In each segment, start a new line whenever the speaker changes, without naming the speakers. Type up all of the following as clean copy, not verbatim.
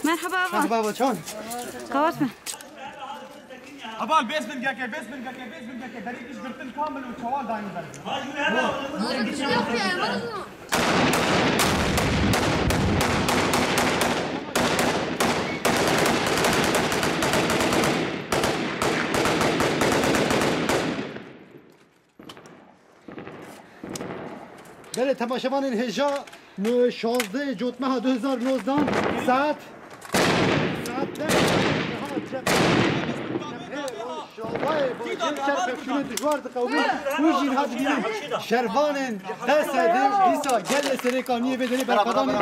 مرحبا ابا.
مرحبا ابا چون؟
قواسم.
ابا البيس من جاكي بيس من جاكي بيس من جاكي دريتش قلت كامل وشوال دايم
بله تماشاوان هجا 16 جوتمه 2019 ساعت شرفان قصد دیسا گل سرکانی بدنی برقدانی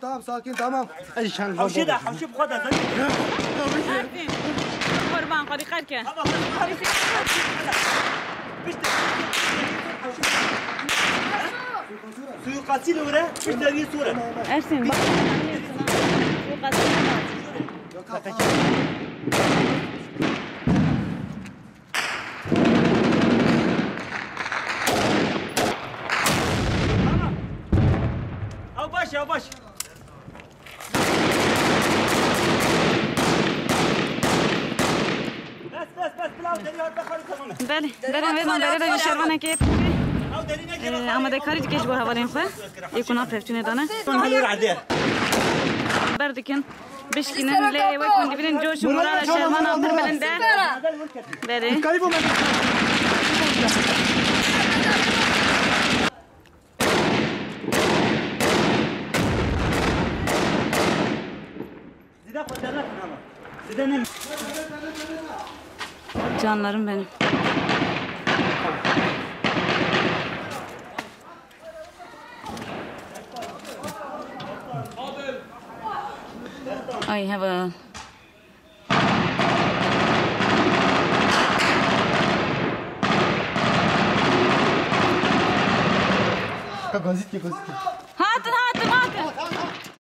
تمام ساكن تمام
حوشي ده حوشي بخدها
قربان قدي خير كان
سوقاتي لورا مش داري صورة
ارسم
او باش او باش بس بلاو داري هاد بخاري تماما
بله بله بله شربانه كيف آماده کاری دیگه جبه هوالین خواه یکونا پرفتونه دانه بردکن بشکنن لی وی کندی برین جوش مراد شرمان آفر بلنده بله canlarım benim. I have a
گازیت که
هات